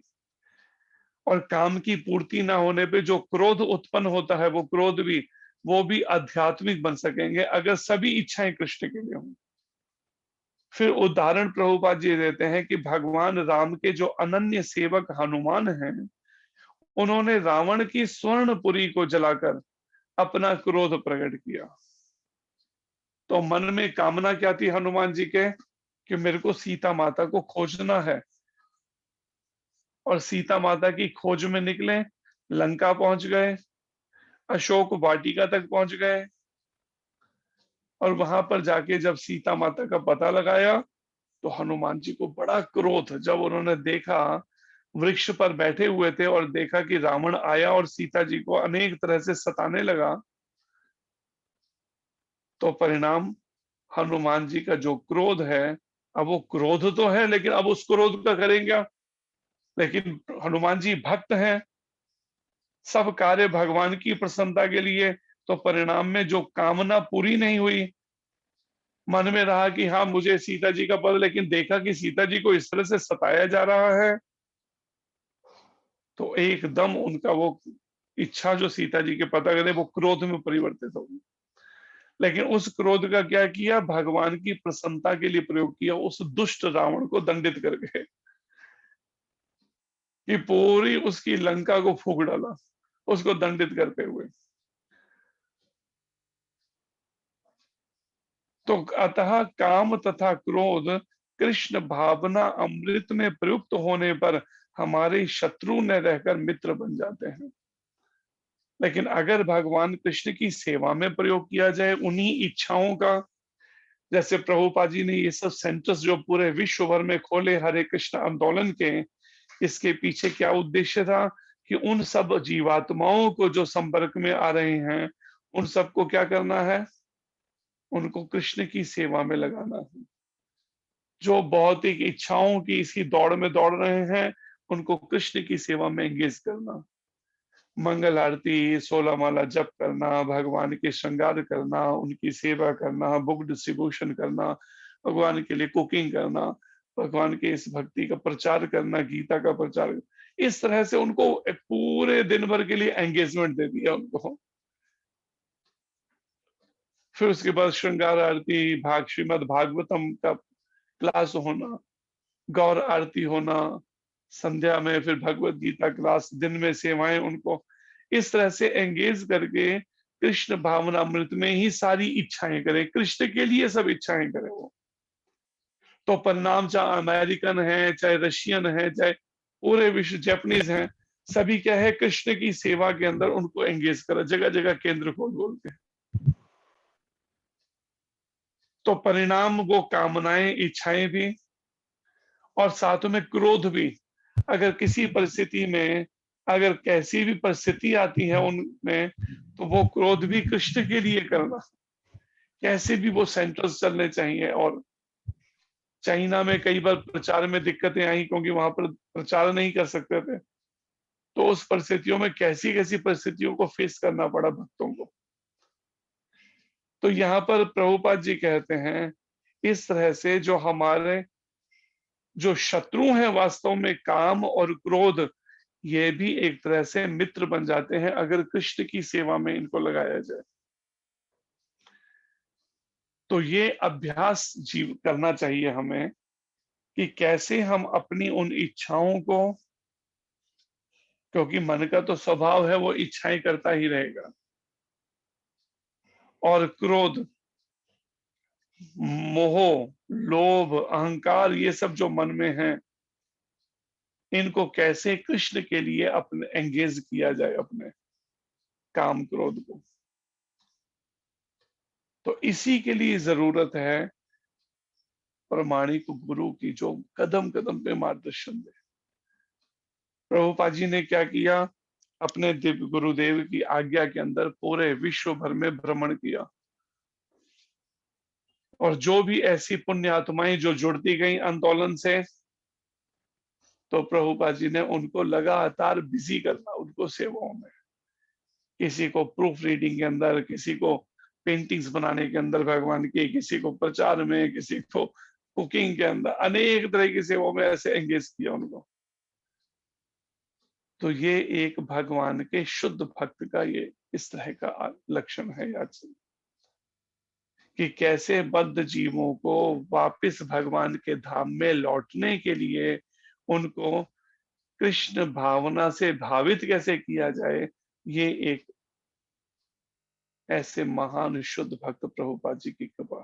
और काम की पूर्ति ना होने पे जो क्रोध उत्पन्न होता है वो क्रोध भी, वो भी आध्यात्मिक बन सकेंगे अगर सभी इच्छाएं कृष्ण के लिए हों। फिर उदाहरण प्रभुपाद जी देते हैं कि भगवान राम के जो अनन्य सेवक हनुमान हैं, उन्होंने रावण की स्वर्णपुरी को जलाकर अपना क्रोध प्रकट किया। तो मन में कामना क्या थी हनुमान जी के, कि मेरे को सीता माता को खोजना है। और सीता माता की खोज में निकले, लंका पहुंच गए, अशोक वाटिका तक पहुंच गए, और वहां पर जाके जब सीता माता का पता लगाया तो हनुमान जी को बड़ा क्रोध, जब उन्होंने देखा वृक्ष पर बैठे हुए थे और देखा कि रावण आया और सीता जी को अनेक तरह से सताने लगा, तो परिणाम हनुमान जी का जो क्रोध है, अब वो क्रोध तो है लेकिन अब उस क्रोध का करेंगे क्या? लेकिन हनुमान जी भक्त हैं, सब कार्य भगवान की प्रसन्नता के लिए। तो परिणाम में जो कामना पूरी नहीं हुई, मन में रहा कि हाँ मुझे सीता जी का पद, लेकिन देखा कि सीता जी को इस तरह से सताया जा रहा है, तो एकदम उनका वो इच्छा जो सीता जी के पता करे वो क्रोध में परिवर्तित होगी। लेकिन उस क्रोध का क्या किया, भगवान की प्रसन्नता के लिए प्रयोग किया, उस दुष्ट रावण को दंडित करके, कि पूरी उसकी लंका को फूंक डाला उसको दंडित करते हुए। तो अतः काम तथा क्रोध कृष्ण भावना अमृत में प्रयुक्त होने पर हमारे शत्रु न रहकर मित्र बन जाते हैं। लेकिन अगर भगवान कृष्ण की सेवा में प्रयोग किया जाए उन्हीं इच्छाओं का, जैसे प्रभुपाद जी ने ये सब सेंटर्स जो पूरे विश्व भर में खोले हरे कृष्ण आंदोलन के, इसके पीछे क्या उद्देश्य था, कि उन सब जीवात्माओं को जो संपर्क में आ रहे हैं उन सबको क्या करना है, उनको कृष्ण की सेवा में लगाना है। जो भौतिक इच्छाओं की इसी दौड़ में दौड़ रहे हैं उनको कृष्ण की सेवा में एंगेज करना, मंगल आरती, 16 माला जप करना, भगवान के श्रृंगार करना, उनकी सेवा करना, बुक डिस्ट्रीब्यूशन करना, भगवान के लिए कुकिंग करना, भगवान के इस भक्ति का प्रचार करना, गीता का प्रचार, इस तरह से उनको पूरे दिन भर के लिए एंगेजमेंट दे दिया उनको। फिर उसके बाद श्रृंगार आरती, श्रीमद भागवतम का क्लास होना, गौर आरती होना, संध्या में फिर भगवत गीता क्लास, दिन में सेवाएं, उनको इस तरह से एंगेज करके कृष्ण भावना अमृत में ही सारी इच्छाएं करें, कृष्ण के लिए सब इच्छाएं करें वो। तो परिणाम चाहे अमेरिकन है, चाहे रशियन है, चाहे पूरे विश्व जापानीज हैं, सभी क्या है, कृष्ण की सेवा के अंदर उनको एंगेज करा, जगह जगह केंद्र खोल बोल के। तो परिणाम वो कामनाएं, इच्छाएं भी, और साथ में क्रोध भी। अगर किसी परिस्थिति में, अगर कैसी भी परिस्थिति आती है उनमें, तो वो क्रोध भी कृष्ण के लिए करना। कैसे भी वो सेंटर्स चलने चाहिए। और चाइना में कई बार प्रचार में दिक्कतें आई क्योंकि वहां पर प्रचार नहीं कर सकते थे, तो उस परिस्थितियों में कैसी कैसी परिस्थितियों को फेस करना पड़ा भक्तों को। तो यहाँ पर प्रभुपाद जी कहते हैं इस तरह से जो हमारे जो शत्रु हैं वास्तव में काम और क्रोध, ये भी एक तरह से मित्र बन जाते हैं अगर कृष्ण की सेवा में इनको लगाया जाए। तो ये अभ्यास जीव करना चाहिए हमें कि कैसे हम अपनी उन इच्छाओं को, क्योंकि मन का तो स्वभाव है वो इच्छाएं करता ही रहेगा, और क्रोध, मोह, लोभ, अहंकार, ये सब जो मन में है, इनको कैसे कृष्ण के लिए अपने एंगेज किया जाए, अपने काम क्रोध को। तो इसी के लिए जरूरत है प्रमाणिक गुरु की, जो कदम कदम पे मार्गदर्शन दे। प्रभुपाद जी ने क्या किया, अपने दिव्य गुरुदेव की आज्ञा के अंदर पूरे विश्व भर में भ्रमण किया, और जो भी ऐसी पुण्य आत्माएं जो जुड़ती गई आंदोलन से, तो प्रभुपाद जी ने उनको लगातार बिजी करना, उनको सेवाओं में, किसी को प्रूफ रीडिंग के अंदर, किसी को पेंटिंग्स बनाने के अंदर भगवान की, किसी को प्रचार में, किसी को कुकिंग के अंदर, अनेक तरह की सेवाओं में ऐसे एंगेज किया उनको। तो ये एक भगवान के शुद्ध भक्त का ये इस तरह का लक्षण है आज, कि कैसे बद्ध जीवों को वापस भगवान के धाम में लौटने के लिए उनको कृष्ण भावना से भावित कैसे किया जाए। ये एक ऐसे महान शुद्ध भक्त प्रभुपाद जी की कृपा।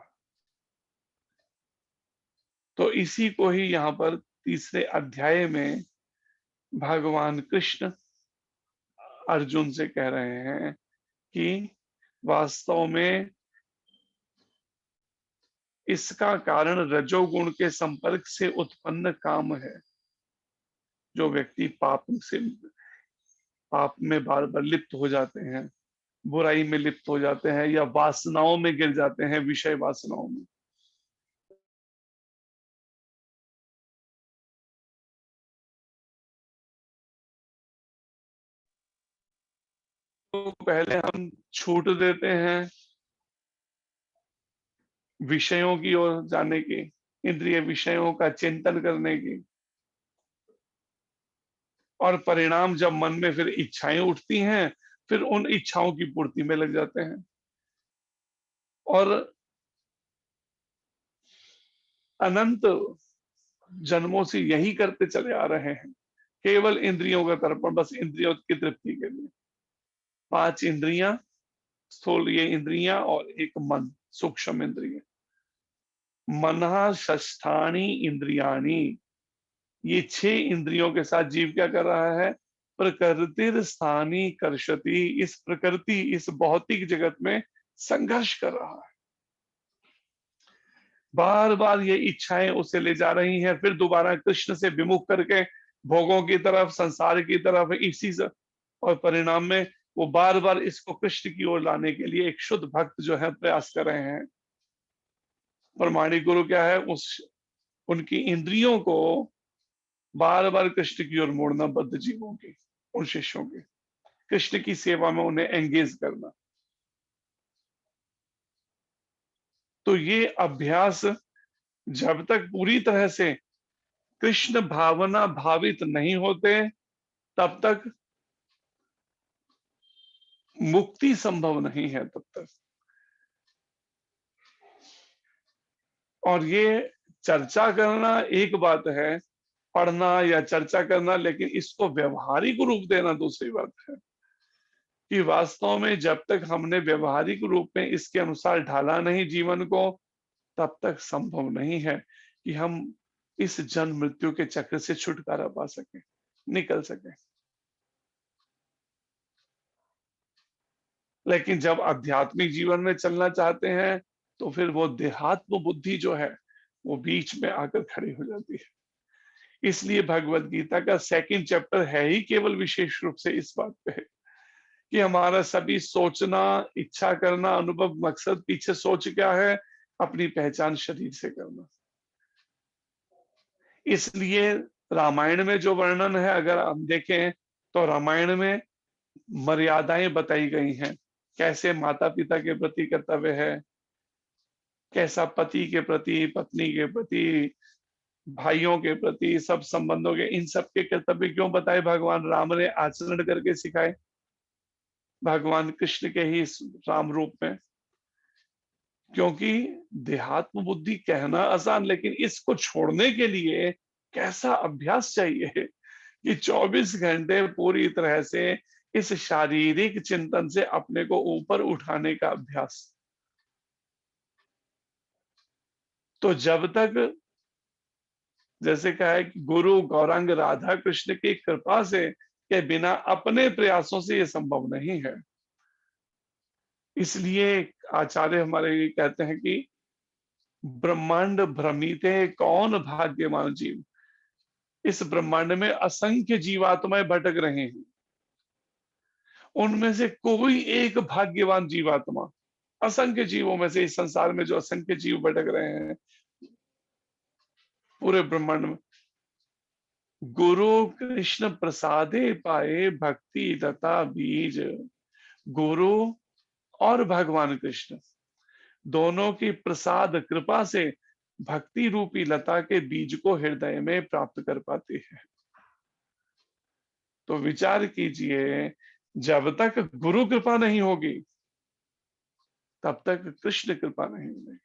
तो इसी को ही यहाँ पर तीसरे अध्याय में भगवान कृष्ण अर्जुन से कह रहे हैं कि वास्तव में इसका कारण रजोगुण के संपर्क से उत्पन्न काम है। जो व्यक्ति पाप में बार बार लिप्त हो जाते हैं, बुराई में लिप्त हो जाते हैं, या वासनाओं में गिर जाते हैं, विषय वासनाओं में, तो पहले हम छूट देते हैं विषयों की ओर जाने की, इंद्रिय विषयों का चिंतन करने की, और परिणाम जब मन में फिर इच्छाएं उठती हैं, फिर उन इच्छाओं की पूर्ति में लग जाते हैं, और अनंत जन्मों से यही करते चले आ रहे हैं, केवल इंद्रियों का तर्पण, बस इंद्रियों की तृप्ति के लिए। 5 इंद्रियां, स्थूलीय इंद्रियां और एक मन, सूक्ष्म इंद्रिय। मनः षष्ठानि इंद्रियाणि, ये 6 इंद्रियों के साथ जीव क्या कर रहा है, प्रकृति स्थानी कर्षति, इस प्रकृति, इस भौतिक जगत में संघर्ष कर रहा है। बार बार ये इच्छाएं उसे ले जा रही हैं, फिर दोबारा कृष्ण से विमुख करके भोगों की तरफ, संसार की तरफ, इसी से, और परिणाम में वो बार बार इसको कृष्ण की ओर लाने के लिए एक शुद्ध भक्त जो है प्रयास कर रहे हैं। प्रमाणिक गुरु क्या है, उनकी इंद्रियों को बार बार कृष्ण की ओर मोड़ना, बद्ध जीवों की, उन शिष्यों की, कृष्ण की सेवा में उन्हें एंगेज करना। तो ये अभ्यास जब तक पूरी तरह से कृष्ण भावना भावित नहीं होते, तब तक मुक्ति संभव नहीं है, तब तक। और ये चर्चा करना एक बात है, पढ़ना या चर्चा करना, लेकिन इसको व्यवहारिक रूप देना दूसरी बात है। कि वास्तव में जब तक हमने व्यवहारिक रूप में इसके अनुसार ढाला नहीं जीवन को, तब तक संभव नहीं है कि हम इस जन्म मृत्यु के चक्र से छुटकारा पा सके, निकल सके। लेकिन जब आध्यात्मिक जीवन में चलना चाहते हैं, तो फिर वो देहात्म बुद्धि जो है वो बीच में आकर खड़ी हो जाती है। इसलिए भगवत गीता का 2nd चैप्टर है ही केवल विशेष रूप से इस बात पे है कि हमारा सभी सोचना, इच्छा करना, अनुभव, मकसद, पीछे सोच क्या है, अपनी पहचान शरीर से करना। इसलिए रामायण में जो वर्णन है, अगर हम देखें तो रामायण में मर्यादाएं बताई गई हैं, कैसे माता पिता के प्रति कर्तव्य है, कैसा पति के प्रति, पत्नी के प्रति, भाइयों के प्रति, सब संबंधों के, इन सब के कर्तव्य क्यों बताए भगवान राम ने, आचरण करके सिखाए भगवान कृष्ण के ही इस राम रूप में? क्योंकि देहात्म बुद्धि कहना आसान, लेकिन इसको छोड़ने के लिए कैसा अभ्यास चाहिए कि 24 घंटे पूरी तरह से इस शारीरिक चिंतन से अपने को ऊपर उठाने का अभ्यास। तो जब तक, जैसे कहा है कि गुरु गौरांग राधा कृष्ण की कृपा से के बिना अपने प्रयासों से ये संभव नहीं है। इसलिए आचार्य हमारे ये कहते हैं कि ब्रह्मांड भ्रमिते कौन भाग्यवान जीव। इस ब्रह्मांड में असंख्य जीवात्माएं भटक रहे हैं, उनमें से कोई एक भाग्यवान जीवात्मा, असंख्य जीवों में से इस संसार में जो असंख्य जीव भटक रहे हैं पूरे ब्रह्मांड में, गुरु कृष्ण प्रसादे पाए भक्ति लता बीज। गुरु और भगवान कृष्ण दोनों की प्रसाद कृपा से भक्ति रूपी लता के बीज को हृदय में प्राप्त कर पाती है। तो विचार कीजिए, जब तक गुरु कृपा नहीं होगी तब तक कृष्ण कृपा नहीं होगी।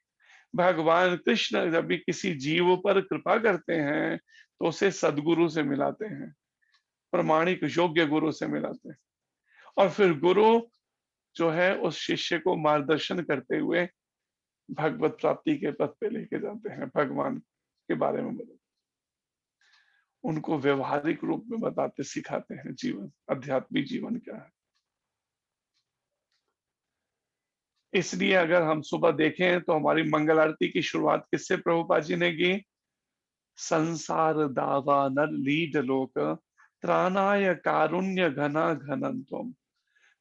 भगवान कृष्ण जब भी किसी जीव पर कृपा करते हैं तो उसे सदगुरु से मिलाते हैं, प्रमाणिक योग्य गुरु से मिलाते हैं, और फिर गुरु जो है उस शिष्य को मार्गदर्शन करते हुए भगवत प्राप्ति के पथ पे लेके जाते हैं, भगवान के बारे में बताते, उनको व्यवहारिक रूप में बताते सिखाते हैं जीवन, आध्यात्मिक जीवन क्या है। इसलिए अगर हम सुबह देखें तो हमारी मंगल आरती की शुरुआत किससे प्रभुपाद जी ने की? संसार दावा नर लीड लोक त्राणाय कारुण्य घना घनंतम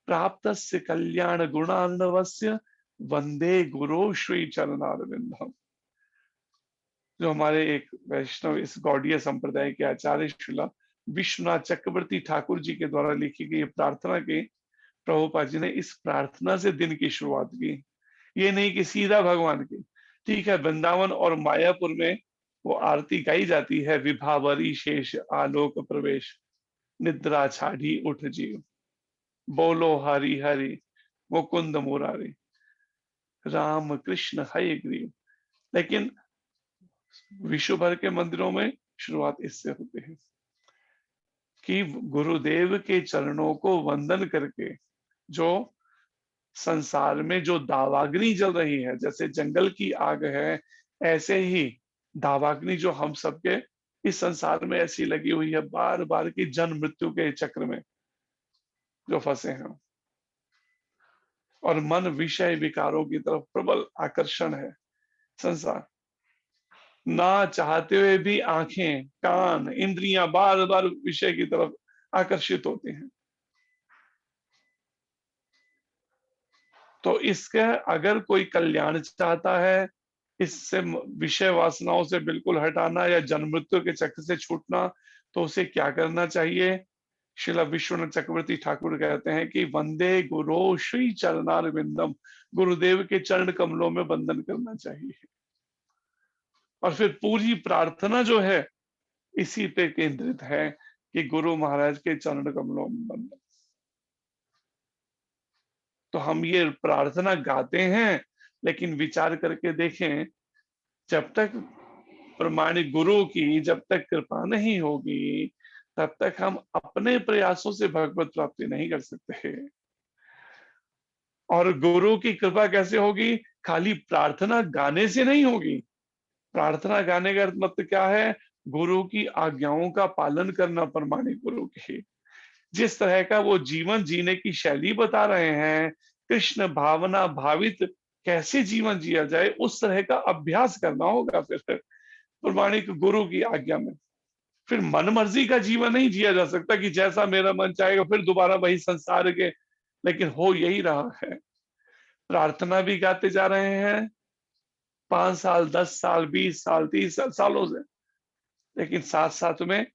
प्राप्तस्य कल्याण गुणार्णवस्य वंदे गुरु श्री चरणारविंदम। जो हमारे एक वैष्णव इस गौड़ीय संप्रदाय के आचार्य श्रीला विश्वनाथ चक्रवर्ती ठाकुर जी के द्वारा लिखी गई प्रार्थना की, प्रभुपाद जी ने इस प्रार्थना से दिन की शुरुआत की। ये नहीं कि सीधा भगवान की, ठीक है वृंदावन और मायापुर में वो आरती गाई जाती है, विभावरी शेष आलोक प्रवेश निद्रा छाड़ी उठ जीव बोलो हरि हरि मुकुंद मुरारी राम कृष्ण हय ग्रीव। लेकिन विश्व भर के मंदिरों में शुरुआत इससे होती है कि गुरुदेव के चरणों को वंदन करके, जो संसार में जो दावाग्नि जल रही है, जैसे जंगल की आग है ऐसे ही दावाग्नि जो हम सबके इस संसार में ऐसी लगी हुई है, बार बार की जन्म मृत्यु के चक्र में जो फंसे हैं, और मन विषय विकारों की तरफ प्रबल आकर्षण है। संसार ना चाहते हुए भी आंखें कान इंद्रियां बार बार विषय की तरफ आकर्षित होती हैं। तो इसका अगर कोई कल्याण चाहता है, इससे विषय वासनाओं से बिल्कुल हटाना या जन्म मृत्यु के चक्र से छूटना, तो उसे क्या करना चाहिए? श्रील विश्वनाथ चक्रवर्ती ठाकुर कहते हैं कि वंदे गुरु श्री चरणारविंदम, गुरुदेव के चरण कमलों में वंदन करना चाहिए। और फिर पूरी प्रार्थना जो है इसी पे केंद्रित है कि गुरु महाराज के चरण कमलों में वंदन। तो हम ये प्रार्थना गाते हैं, लेकिन विचार करके देखें, जब तक प्रमाणिक गुरु की जब तक कृपा नहीं होगी तब तक हम अपने प्रयासों से भगवत प्राप्ति नहीं कर सकते। और गुरु की कृपा कैसे होगी? खाली प्रार्थना गाने से नहीं होगी। प्रार्थना गाने का मतलब क्या है? गुरु की आज्ञाओं का पालन करना। प्रमाणिक गुरु की जिस तरह का वो जीवन जीने की शैली बता रहे हैं, कृष्ण भावना भावित कैसे जीवन जिया जाए, उस तरह का अभ्यास करना होगा फिर प्रमाणिक गुरु की आज्ञा में। फिर मन मर्जी का जीवन नहीं जिया जा सकता कि जैसा मेरा मन चाहेगा फिर दोबारा वही संसार के, लेकिन हो यही रहा है। प्रार्थना भी गाते जा रहे हैं 5 साल 10 साल 20 साल 30 सालों से, लेकिन साथ साथ में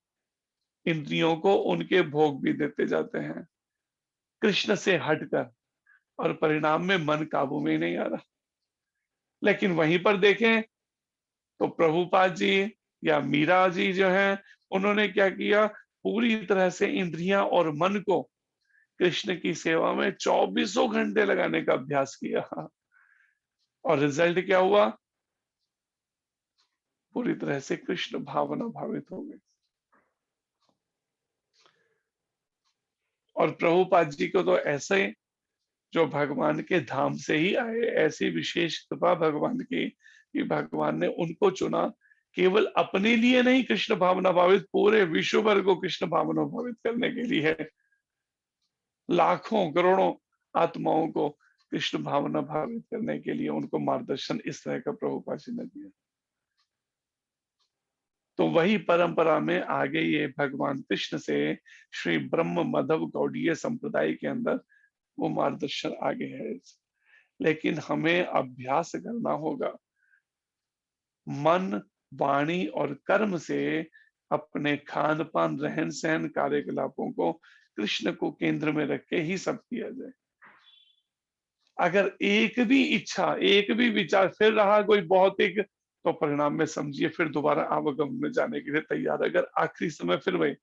इंद्रियों को उनके भोग भी देते जाते हैं कृष्ण से हटकर, और परिणाम में मन काबू में नहीं आ रहा। लेकिन वहीं पर देखें तो प्रभुपाद जी या मीरा जी जो है, उन्होंने क्या किया, पूरी तरह से इंद्रियां और मन को कृष्ण की सेवा में 24 घंटे लगाने का अभ्यास किया, और रिजल्ट क्या हुआ, पूरी तरह से कृष्ण भावना भावित हो गए। और प्रभुपाद जी को तो ऐसे, जो भगवान के धाम से ही आए, ऐसी विशेष कृपा भगवान की कि भगवान ने उनको चुना, केवल अपने लिए नहीं कृष्ण भावना भावित, पूरे विश्व भर को कृष्ण भावना भावित करने के लिए, लाखों करोड़ों आत्माओं को कृष्ण भावना भावित करने के लिए उनको मार्गदर्शन इस तरह का प्रभुपाद जी ने दिया। तो वही परंपरा में आगे ये भगवान कृष्ण से श्री ब्रह्म मधव गौड़ीय संप्रदाय के अंदर वो मार्गदर्शन आगे है। लेकिन हमें अभ्यास करना होगा, मन, वाणी और कर्म से अपने खान पान, रहन सहन, कार्यकलापों को कृष्ण को केंद्र में रख के ही सब किया जाए। अगर एक भी इच्छा, एक भी विचार फिर रहा कोई भौतिक, तो परिणाम में समझिए फिर दोबारा आवागम में जाने के लिए तैयार। अगर आखिरी समय फिर वही,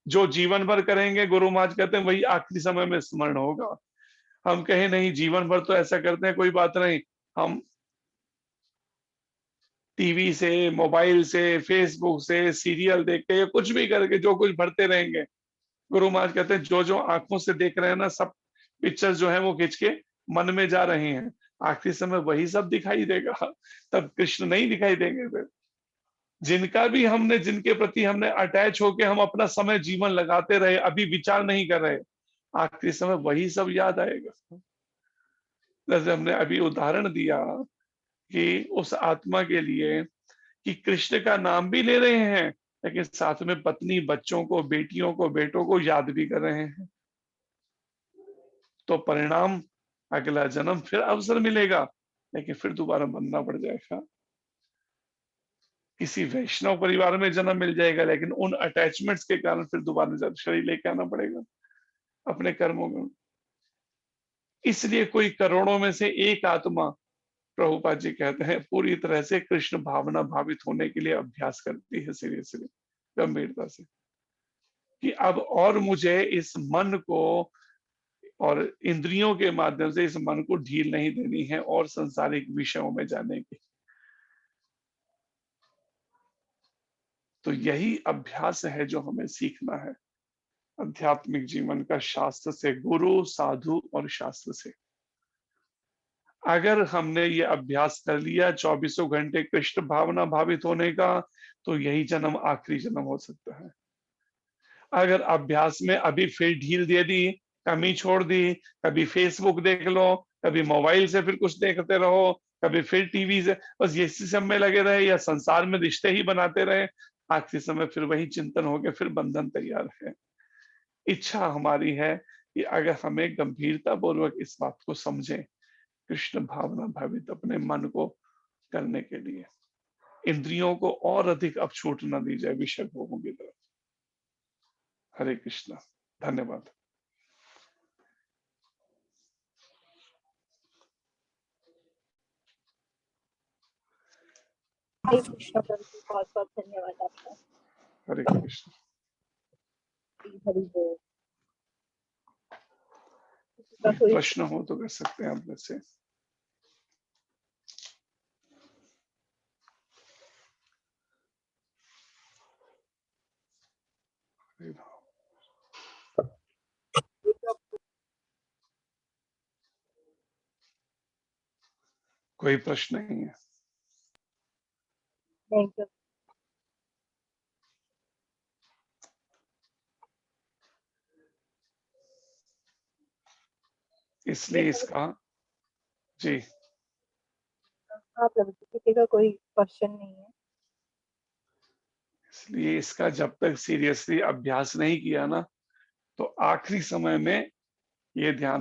जो जीवन भर करेंगे, गुरु महाराज कहते हैं, वही आखिरी समय में स्मरण होगा। हम कहें नहीं जीवन भर तो ऐसा करते हैं, कोई बात नहीं, हम टीवी से, मोबाइल से, फेसबुक से, सीरियल देख के, कुछ भी करके जो कुछ भरते रहेंगे, गुरु महाराज कहते हैं जो जो आंखों से देख रहे हैं ना, सब पिक्चर जो है वो खींच के मन में जा रहे हैं, आखिरी समय वही सब दिखाई देगा, तब कृष्ण नहीं दिखाई देंगे। फिर जिनका भी हमने, जिनके प्रति हमने अटैच होके हम अपना समय जीवन लगाते रहे, अभी विचार नहीं कर रहे, आखिरी समय वही सब याद आएगा। जैसे हमने अभी उदाहरण दिया कि उस आत्मा के लिए कि कृष्ण का नाम भी ले रहे हैं, लेकिन साथ में पत्नी, बच्चों को, बेटियों को, बेटों को याद भी कर रहे हैं, तो परिणाम अगला जन्म फिर अवसर मिलेगा, लेकिन फिर दोबारा बनना पड़ जाएगा। किसी वैष्णव परिवार में जन्म मिल जाएगा, लेकिन उन अटैचमेंट्स के कारण फिर दोबारा शरीर लेके आना पड़ेगा अपने कर्मों में। इसलिए कोई करोड़ों में से एक आत्मा, प्रभुपाद जी कहते हैं, पूरी तरह से कृष्ण भावना भावित होने के लिए अभ्यास करती है सीरियसली, गंभीरता से, कि अब और मुझे इस मन को और इंद्रियों के माध्यम से इस मन को ढील नहीं देनी है और संसारिक विषयों में जाने की। तो यही अभ्यास है जो हमें सीखना है आध्यात्मिक जीवन का, शास्त्र से, गुरु, साधु और शास्त्र से। अगर हमने ये अभ्यास कर लिया 24 घंटे कृष्ण भावना भावित होने का, तो यही जन्म आखिरी जन्म हो सकता है। अगर अभ्यास में अभी फिर ढील दे दी, कमी छोड़ दी, कभी फेसबुक देख लो, कभी मोबाइल से फिर कुछ देखते रहो, कभी फिर टीवी से, बस ये सब में लगे रहे या संसार में रिश्ते ही बनाते रहे, आखिरी समय फिर वही चिंतन हो गया, फिर बंधन तैयार है। इच्छा हमारी है कि अगर हमें गंभीरता पूर्वक इस बात को समझें, कृष्ण भावना भावित अपने मन को करने के लिए इंद्रियों को और अधिक अब छूट न दी जाए विषय भोगों की तरफ। हरे कृष्णा, धन्यवाद। हरे कृष्ण प्रभु, बहुत बहुत धन्यवाद आपका। हरे कृष्ण। हरि बोल। कोई प्रश्न हो तो कर सकते हैं आप में से। कोई प्रश्न नहीं है। Thank you. इसलिए इसका, जी हाँ प्रभु, किसी का कोई क्वेश्चन नहीं है। इसलिए इसका जब तक सीरियसली अभ्यास नहीं किया ना, तो आखिरी समय में ये ध्यान